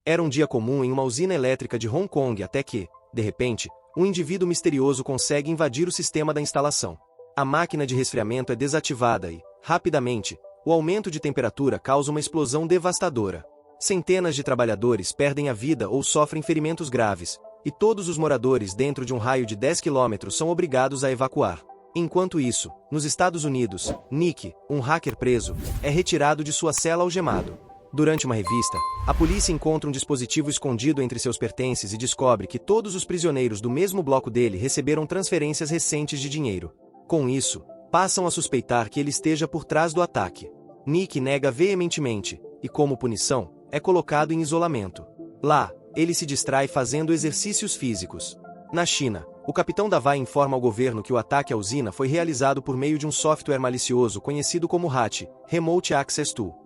Era um dia comum em uma usina elétrica de Hong Kong até que, de repente, um indivíduo misterioso consegue invadir o sistema da instalação. A máquina de resfriamento é desativada e, rapidamente, o aumento de temperatura causa uma explosão devastadora. Centenas de trabalhadores perdem a vida ou sofrem ferimentos graves, e todos os moradores dentro de um raio de 10 quilômetros são obrigados a evacuar. Enquanto isso, nos Estados Unidos, Nick, um hacker preso, é retirado de sua cela algemado. Durante uma revista, a polícia encontra um dispositivo escondido entre seus pertences e descobre que todos os prisioneiros do mesmo bloco dele receberam transferências recentes de dinheiro. Com isso, passam a suspeitar que ele esteja por trás do ataque. Nick nega veementemente, e como punição, é colocado em isolamento. Lá, ele se distrai fazendo exercícios físicos. Na China, o capitão Davai informa ao governo que o ataque à usina foi realizado por meio de um software malicioso conhecido como RAT, Remote Access Tool.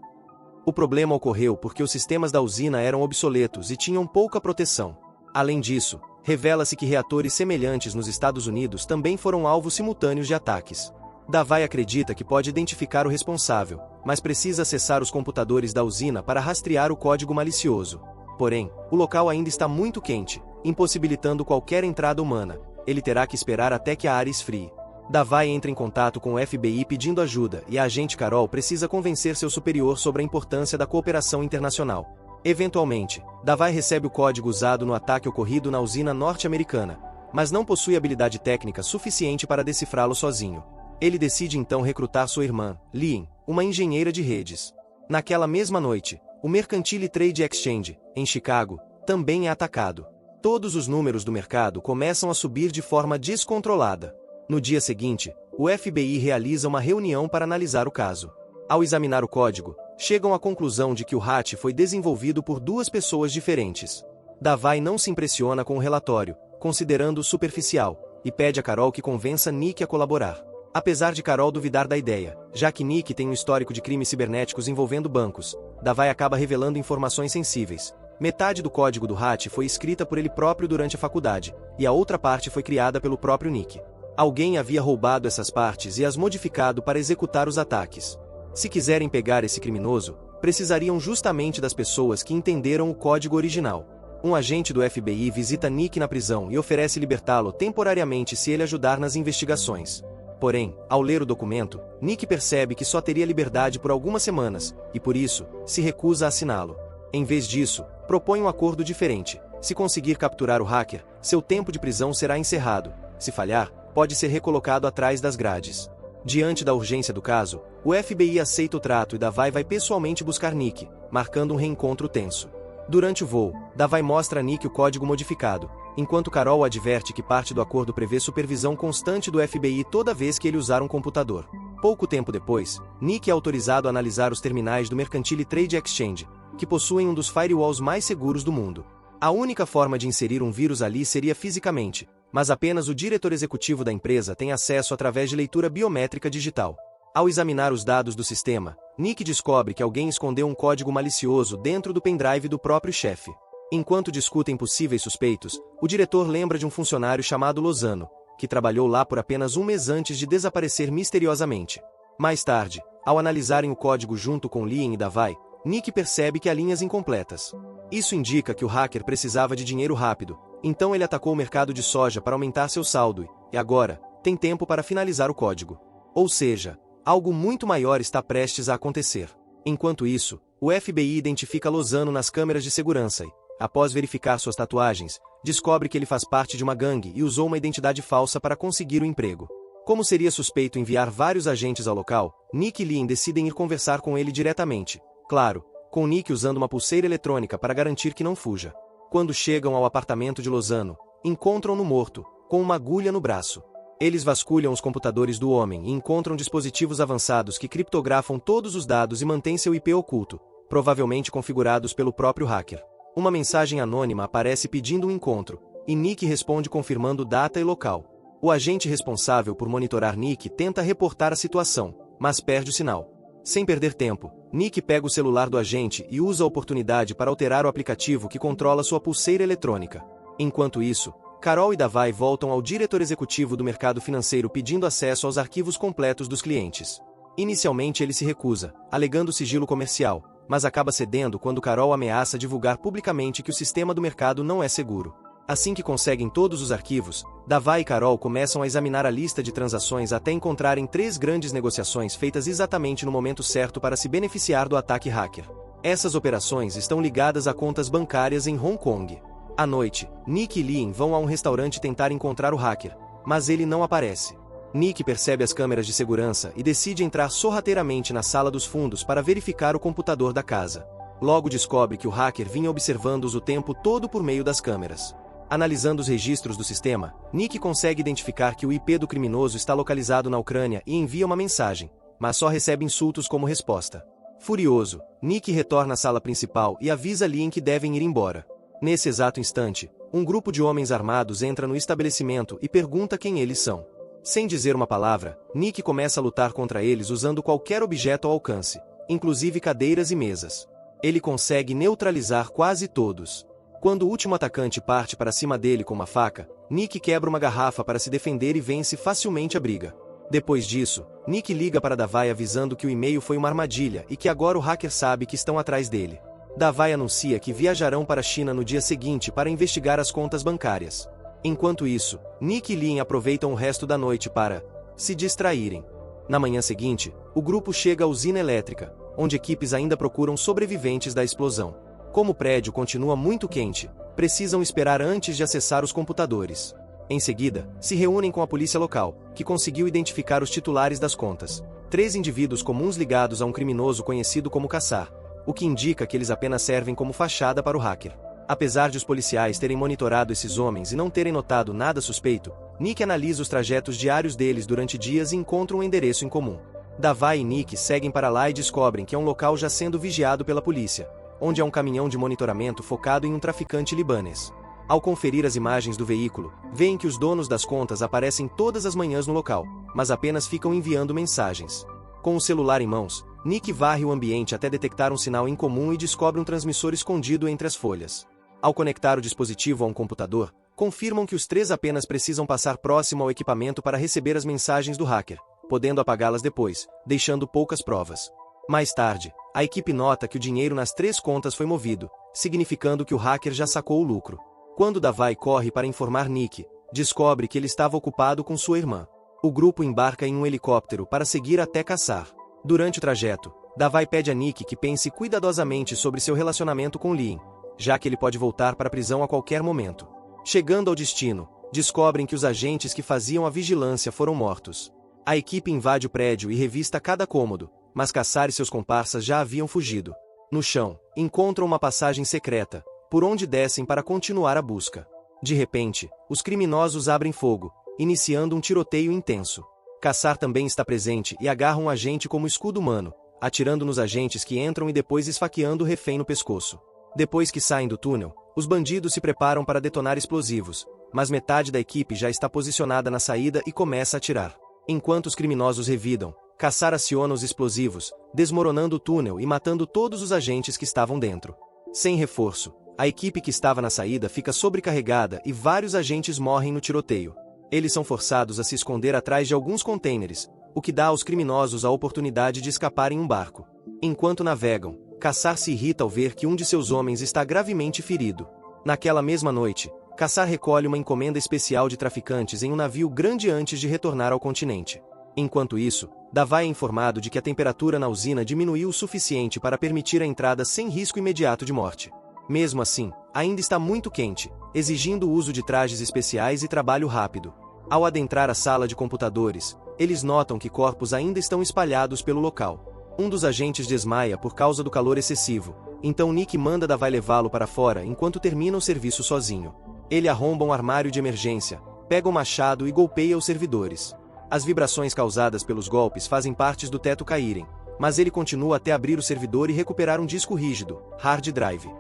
O problema ocorreu porque os sistemas da usina eram obsoletos e tinham pouca proteção. Além disso, revela-se que reatores semelhantes nos Estados Unidos também foram alvos simultâneos de ataques. Davai acredita que pode identificar o responsável, mas precisa acessar os computadores da usina para rastrear o código malicioso. Porém, o local ainda está muito quente, impossibilitando qualquer entrada humana. Ele terá que esperar até que a área esfrie. Davai entra em contato com o FBI pedindo ajuda e a agente Carol precisa convencer seu superior sobre a importância da cooperação internacional. Eventualmente, Davai recebe o código usado no ataque ocorrido na usina norte-americana, mas não possui habilidade técnica suficiente para decifrá-lo sozinho. Ele decide então recrutar sua irmã, Lynn, uma engenheira de redes. Naquela mesma noite, o Mercantile Trade Exchange, em Chicago, também é atacado. Todos os números do mercado começam a subir de forma descontrolada. No dia seguinte, o FBI realiza uma reunião para analisar o caso. Ao examinar o código, chegam à conclusão de que o RAT foi desenvolvido por duas pessoas diferentes. Davai não se impressiona com o relatório, considerando-o superficial, e pede a Carol que convença Nick a colaborar. Apesar de Carol duvidar da ideia, já que Nick tem um histórico de crimes cibernéticos envolvendo bancos, Davai acaba revelando informações sensíveis. Metade do código do RAT foi escrita por ele próprio durante a faculdade, e a outra parte foi criada pelo próprio Nick. Alguém havia roubado essas partes e as modificado para executar os ataques. Se quiserem pegar esse criminoso, precisariam justamente das pessoas que entenderam o código original. Um agente do FBI visita Nick na prisão e oferece libertá-lo temporariamente se ele ajudar nas investigações. Porém, ao ler o documento, Nick percebe que só teria liberdade por algumas semanas, e por isso, se recusa a assiná-lo. Em vez disso, propõe um acordo diferente. Se conseguir capturar o hacker, seu tempo de prisão será encerrado. Se falhar, pode ser recolocado atrás das grades. Diante da urgência do caso, o FBI aceita o trato e Davai vai pessoalmente buscar Nick, marcando um reencontro tenso. Durante o voo, Davai mostra a Nick o código modificado, enquanto Carol adverte que parte do acordo prevê supervisão constante do FBI toda vez que ele usar um computador. Pouco tempo depois, Nick é autorizado a analisar os terminais do Mercantile Trade Exchange, que possuem um dos firewalls mais seguros do mundo. A única forma de inserir um vírus ali seria fisicamente, mas apenas o diretor executivo da empresa tem acesso através de leitura biométrica digital. Ao examinar os dados do sistema, Nick descobre que alguém escondeu um código malicioso dentro do pendrive do próprio chefe. Enquanto discutem possíveis suspeitos, o diretor lembra de um funcionário chamado Lozano, que trabalhou lá por apenas um mês antes de desaparecer misteriosamente. Mais tarde, ao analisarem o código junto com Lynn e Davai, Nick percebe que há linhas incompletas. Isso indica que o hacker precisava de dinheiro rápido, então ele atacou o mercado de soja para aumentar seu saldo e agora, tem tempo para finalizar o código. Ou seja, algo muito maior está prestes a acontecer. Enquanto isso, o FBI identifica Lozano nas câmeras de segurança e, após verificar suas tatuagens, descobre que ele faz parte de uma gangue e usou uma identidade falsa para conseguir o emprego. Como seria suspeito enviar vários agentes ao local, Nick e Lynn decidem ir conversar com ele diretamente. Claro, com Nick usando uma pulseira eletrônica para garantir que não fuja. Quando chegam ao apartamento de Lozano, encontram-no morto, com uma agulha no braço. Eles vasculham os computadores do homem e encontram dispositivos avançados que criptografam todos os dados e mantêm seu IP oculto, provavelmente configurados pelo próprio hacker. Uma mensagem anônima aparece pedindo um encontro, e Nick responde confirmando data e local. O agente responsável por monitorar Nick tenta reportar a situação, mas perde o sinal. Sem perder tempo, Nick pega o celular do agente e usa a oportunidade para alterar o aplicativo que controla sua pulseira eletrônica. Enquanto isso, Carol e Davai voltam ao diretor executivo do mercado financeiro pedindo acesso aos arquivos completos dos clientes. Inicialmente ele se recusa, alegando sigilo comercial, mas acaba cedendo quando Carol ameaça divulgar publicamente que o sistema do mercado não é seguro. Assim que conseguem todos os arquivos, Davai e Carol começam a examinar a lista de transações até encontrarem 3 grandes negociações feitas exatamente no momento certo para se beneficiar do ataque hacker. Essas operações estão ligadas a contas bancárias em Hong Kong. À noite, Nick e Lin vão a um restaurante tentar encontrar o hacker, mas ele não aparece. Nick percebe as câmeras de segurança e decide entrar sorrateiramente na sala dos fundos para verificar o computador da casa. Logo descobre que o hacker vinha observando-os o tempo todo por meio das câmeras. Analisando os registros do sistema, Nick consegue identificar que o IP do criminoso está localizado na Ucrânia e envia uma mensagem, mas só recebe insultos como resposta. Furioso, Nick retorna à sala principal e avisa Lin que devem ir embora. Nesse exato instante, um grupo de homens armados entra no estabelecimento e pergunta quem eles são. Sem dizer uma palavra, Nick começa a lutar contra eles usando qualquer objeto ao alcance, inclusive cadeiras e mesas. Ele consegue neutralizar quase todos. Quando o último atacante parte para cima dele com uma faca, Nick quebra uma garrafa para se defender e vence facilmente a briga. Depois disso, Nick liga para Davai avisando que o e-mail foi uma armadilha e que agora o hacker sabe que estão atrás dele. Davai anuncia que viajarão para a China no dia seguinte para investigar as contas bancárias. Enquanto isso, Nick e Lin aproveitam o resto da noite para se distraírem. Na manhã seguinte, o grupo chega à usina elétrica, onde equipes ainda procuram sobreviventes da explosão. Como o prédio continua muito quente, precisam esperar antes de acessar os computadores. Em seguida, se reúnem com a polícia local, que conseguiu identificar os titulares das contas. 3 indivíduos comuns ligados a um criminoso conhecido como Caçar, o que indica que eles apenas servem como fachada para o hacker. Apesar de os policiais terem monitorado esses homens e não terem notado nada suspeito, Nick analisa os trajetos diários deles durante dias e encontra um endereço em comum. Davai e Nick seguem para lá e descobrem que é um local já sendo vigiado pela polícia, onde há um caminhão de monitoramento focado em um traficante libanês. Ao conferir as imagens do veículo, veem que os donos das contas aparecem todas as manhãs no local, mas apenas ficam enviando mensagens. Com o celular em mãos, Nick varre o ambiente até detectar um sinal incomum e descobre um transmissor escondido entre as folhas. Ao conectar o dispositivo a um computador, confirmam que os 3 apenas precisam passar próximo ao equipamento para receber as mensagens do hacker, podendo apagá-las depois, deixando poucas provas. Mais tarde, a equipe nota que o dinheiro nas 3 contas foi movido, significando que o hacker já sacou o lucro. Quando Davai corre para informar Nick, descobre que ele estava ocupado com sua irmã. O grupo embarca em um helicóptero para seguir até Caçar. Durante o trajeto, Davai pede a Nick que pense cuidadosamente sobre seu relacionamento com Lin, já que ele pode voltar para a prisão a qualquer momento. Chegando ao destino, descobrem que os agentes que faziam a vigilância foram mortos. A equipe invade o prédio e revista cada cômodo, mas Caçar e seus comparsas já haviam fugido. No chão, encontram uma passagem secreta, por onde descem para continuar a busca. De repente, os criminosos abrem fogo, iniciando um tiroteio intenso. Caçar também está presente e agarra um agente como escudo humano, atirando nos agentes que entram e depois esfaqueando o refém no pescoço. Depois que saem do túnel, os bandidos se preparam para detonar explosivos, mas metade da equipe já está posicionada na saída e começa a atirar. Enquanto os criminosos revidam, Caçar aciona os explosivos, desmoronando o túnel e matando todos os agentes que estavam dentro. Sem reforço, a equipe que estava na saída fica sobrecarregada e vários agentes morrem no tiroteio. Eles são forçados a se esconder atrás de alguns contêineres, o que dá aos criminosos a oportunidade de escapar em um barco. Enquanto navegam, Caçar se irrita ao ver que um de seus homens está gravemente ferido. Naquela mesma noite, Caçar recolhe uma encomenda especial de traficantes em um navio grande antes de retornar ao continente. Enquanto isso, Davai é informado de que a temperatura na usina diminuiu o suficiente para permitir a entrada sem risco imediato de morte. Mesmo assim, ainda está muito quente, exigindo o uso de trajes especiais e trabalho rápido. Ao adentrar a sala de computadores, eles notam que corpos ainda estão espalhados pelo local. Um dos agentes desmaia por causa do calor excessivo, então Nick manda Davai levá-lo para fora enquanto termina o serviço sozinho. Ele arromba um armário de emergência, pega um machado e golpeia os servidores. As vibrações causadas pelos golpes fazem partes do teto caírem, mas ele continua até abrir o servidor e recuperar um disco rígido, hard drive.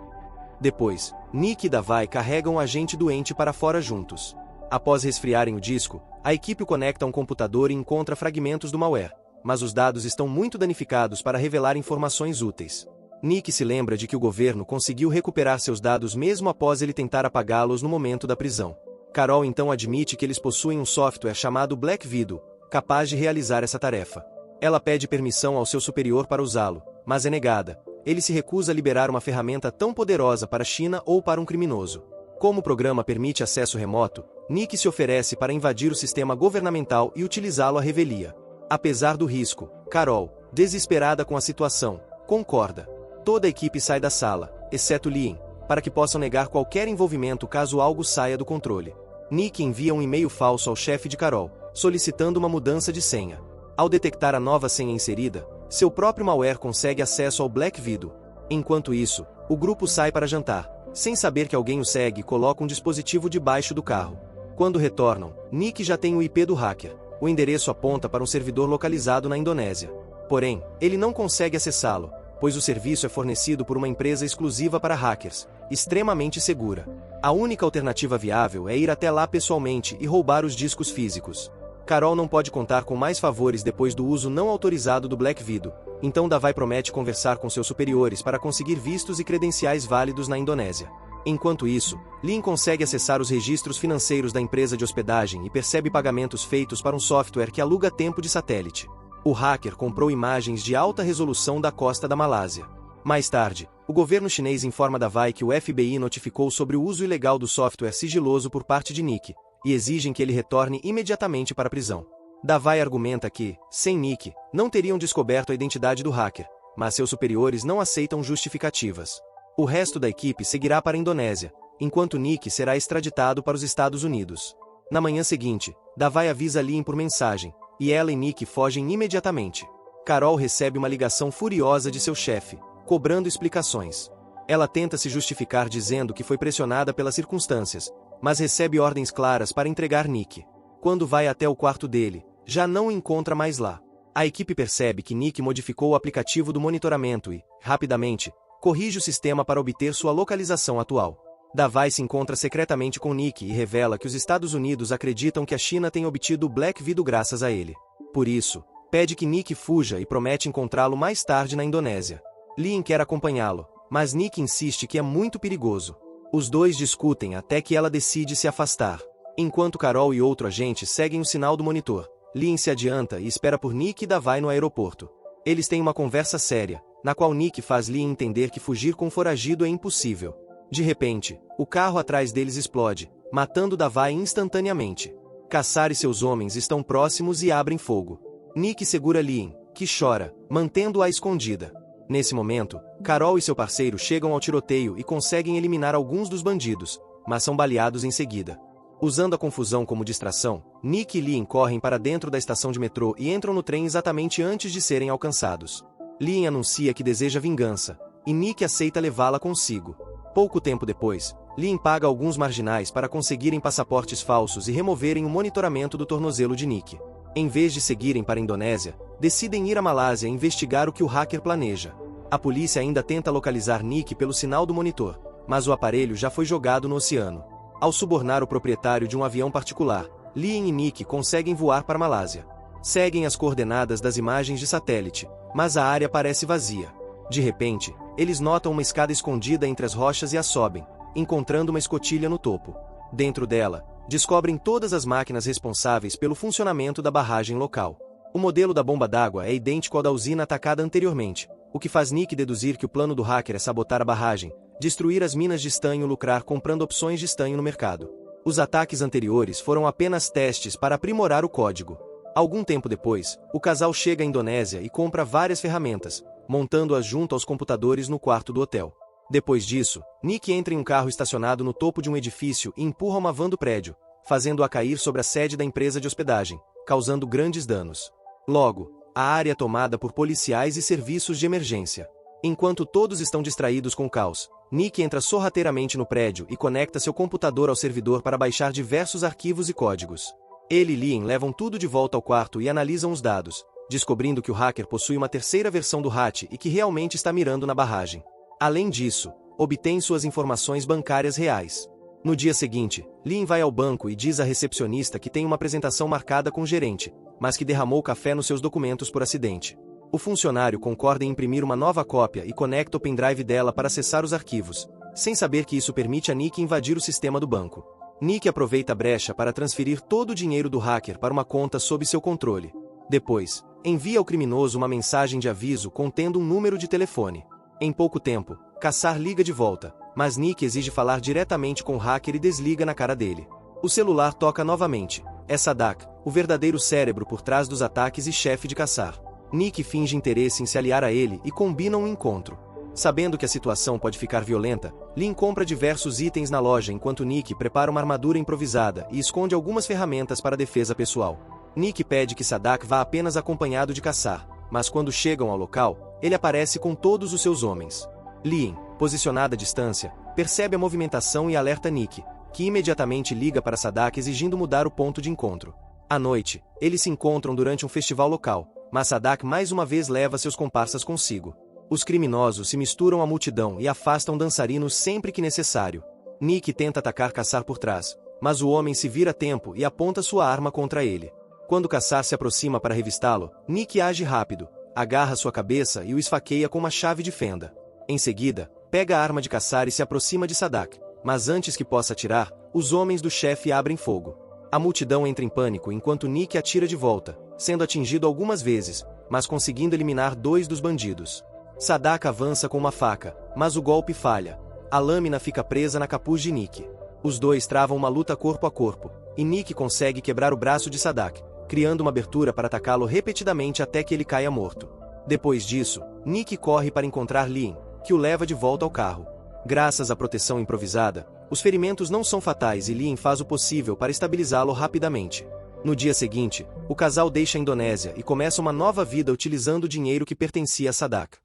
Depois, Nick e Davai carregam o agente doente para fora juntos. Após resfriarem o disco, a equipe o conecta a um computador e encontra fragmentos do malware, mas os dados estão muito danificados para revelar informações úteis. Nick se lembra de que o governo conseguiu recuperar seus dados mesmo após ele tentar apagá-los no momento da prisão. Carol então admite que eles possuem um software chamado Black Widow, capaz de realizar essa tarefa. Ela pede permissão ao seu superior para usá-lo, mas é negada, ele se recusa a liberar uma ferramenta tão poderosa para a China ou para um criminoso. Como o programa permite acesso remoto, Nick se oferece para invadir o sistema governamental e utilizá-lo à revelia. Apesar do risco, Carol, desesperada com a situação, concorda. Toda a equipe sai da sala, exceto Lien, para que possam negar qualquer envolvimento caso algo saia do controle. Nick envia um e-mail falso ao chefe de Carol, solicitando uma mudança de senha. Ao detectar a nova senha inserida, seu próprio malware consegue acesso ao Black Widow. Enquanto isso, o grupo sai para jantar, sem saber que alguém o segue e coloca um dispositivo debaixo do carro. Quando retornam, Nick já tem o IP do hacker. O endereço aponta para um servidor localizado na Indonésia. Porém, ele não consegue acessá-lo, pois o serviço é fornecido por uma empresa exclusiva para hackers, extremamente segura. A única alternativa viável é ir até lá pessoalmente e roubar os discos físicos. Carol não pode contar com mais favores depois do uso não autorizado do Black Widow, então Davai promete conversar com seus superiores para conseguir vistos e credenciais válidos na Indonésia. Enquanto isso, Lin consegue acessar os registros financeiros da empresa de hospedagem e percebe pagamentos feitos para um software que aluga tempo de satélite. O hacker comprou imagens de alta resolução da costa da Malásia. Mais tarde, o governo chinês informa Davai que o FBI notificou sobre o uso ilegal do software sigiloso por parte de Nick, e exigem que ele retorne imediatamente para a prisão. Davai argumenta que, sem Nick, não teriam descoberto a identidade do hacker, mas seus superiores não aceitam justificativas. O resto da equipe seguirá para a Indonésia, enquanto Nick será extraditado para os Estados Unidos. Na manhã seguinte, Davai avisa Lin por mensagem, e ela e Nick fogem imediatamente. Carol recebe uma ligação furiosa de seu chefe, cobrando explicações. Ela tenta se justificar dizendo que foi pressionada pelas circunstâncias, mas recebe ordens claras para entregar Nick. Quando vai até o quarto dele, já não o encontra mais lá. A equipe percebe que Nick modificou o aplicativo do monitoramento e, rapidamente, corrige o sistema para obter sua localização atual. Davai se encontra secretamente com Nick e revela que os Estados Unidos acreditam que a China tem obtido o Black Widow graças a ele. Por isso, pede que Nick fuja e promete encontrá-lo mais tarde na Indonésia. Lin quer acompanhá-lo, mas Nick insiste que é muito perigoso. Os dois discutem até que ela decide se afastar. Enquanto Carol e outro agente seguem o sinal do monitor, Lin se adianta e espera por Nick e Davai no aeroporto. Eles têm uma conversa séria, na qual Nick faz Lin entender que fugir com o foragido é impossível. De repente, o carro atrás deles explode, matando Davai instantaneamente. Caçar e seus homens estão próximos e abrem fogo. Nick segura Lin, que chora, mantendo-a escondida. Nesse momento, Carol e seu parceiro chegam ao tiroteio e conseguem eliminar alguns dos bandidos, mas são baleados em seguida. Usando a confusão como distração, Nick e Lin correm para dentro da estação de metrô e entram no trem exatamente antes de serem alcançados. Lin anuncia que deseja vingança, e Nick aceita levá-la consigo. Pouco tempo depois, Lin paga alguns marginais para conseguirem passaportes falsos e removerem o monitoramento do tornozelo de Nick. Em vez de seguirem para a Indonésia, decidem ir à Malásia investigar o que o hacker planeja. A polícia ainda tenta localizar Nick pelo sinal do monitor, mas o aparelho já foi jogado no oceano. Ao subornar o proprietário de um avião particular, Lin e Nick conseguem voar para a Malásia. Seguem as coordenadas das imagens de satélite, mas a área parece vazia. De repente, eles notam uma escada escondida entre as rochas e a sobem, encontrando uma escotilha no topo. Dentro dela, descobrem todas as máquinas responsáveis pelo funcionamento da barragem local. O modelo da bomba d'água é idêntico ao da usina atacada anteriormente, o que faz Nick deduzir que o plano do hacker é sabotar a barragem, destruir as minas de estanho e lucrar comprando opções de estanho no mercado. Os ataques anteriores foram apenas testes para aprimorar o código. Algum tempo depois, o casal chega à Indonésia e compra várias ferramentas, montando-as junto aos computadores no quarto do hotel. Depois disso, Nick entra em um carro estacionado no topo de um edifício e empurra uma van do prédio, fazendo-a cair sobre a sede da empresa de hospedagem, causando grandes danos. Logo, a área é tomada por policiais e serviços de emergência. Enquanto todos estão distraídos com o caos, Nick entra sorrateiramente no prédio e conecta seu computador ao servidor para baixar diversos arquivos e códigos. Ele e Lin levam tudo de volta ao quarto e analisam os dados, descobrindo que o hacker possui uma terceira versão do HAT e que realmente está mirando na barragem. Além disso, obtém suas informações bancárias reais. No dia seguinte, Lin vai ao banco e diz à recepcionista que tem uma apresentação marcada com o gerente, mas que derramou café nos seus documentos por acidente. O funcionário concorda em imprimir uma nova cópia e conecta o pendrive dela para acessar os arquivos, sem saber que isso permite a Nick invadir o sistema do banco. Nick aproveita a brecha para transferir todo o dinheiro do hacker para uma conta sob seu controle. Depois, envia ao criminoso uma mensagem de aviso contendo um número de telefone. Em pouco tempo, Kassar liga de volta, mas Nick exige falar diretamente com o hacker e desliga na cara dele. O celular toca novamente. É Sadak, o verdadeiro cérebro por trás dos ataques e chefe de Kassar. Nick finge interesse em se aliar a ele e combinam um encontro. Sabendo que a situação pode ficar violenta, Lin compra diversos itens na loja enquanto Nick prepara uma armadura improvisada e esconde algumas ferramentas para defesa pessoal. Nick pede que Sadak vá apenas acompanhado de Kassar, mas quando chegam ao local, ele aparece com todos os seus homens. Lin, posicionada à distância, percebe a movimentação e alerta Nick, que imediatamente liga para Sadak exigindo mudar o ponto de encontro. À noite, eles se encontram durante um festival local, mas Sadak mais uma vez leva seus comparsas consigo. Os criminosos se misturam à multidão e afastam dançarinos sempre que necessário. Nick tenta atacar Kassar por trás, mas o homem se vira a tempo e aponta sua arma contra ele. Quando Kassar se aproxima para revistá-lo, Nick age rápido, agarra sua cabeça e o esfaqueia com uma chave de fenda. Em seguida, pega a arma de Kassar e se aproxima de Sadak, mas antes que possa atirar, os homens do chefe abrem fogo. A multidão entra em pânico enquanto Nick atira de volta, sendo atingido algumas vezes, mas conseguindo eliminar 2 dos bandidos. Sadak avança com uma faca, mas o golpe falha. A lâmina fica presa na capuz de Nick. Os dois travam uma luta corpo a corpo, e Nick consegue quebrar o braço de Sadak, criando uma abertura para atacá-lo repetidamente até que ele caia morto. Depois disso, Nick corre para encontrar Lin, que o leva de volta ao carro. Graças à proteção improvisada, os ferimentos não são fatais e Lin faz o possível para estabilizá-lo rapidamente. No dia seguinte, o casal deixa a Indonésia e começa uma nova vida utilizando o dinheiro que pertencia a Sadak.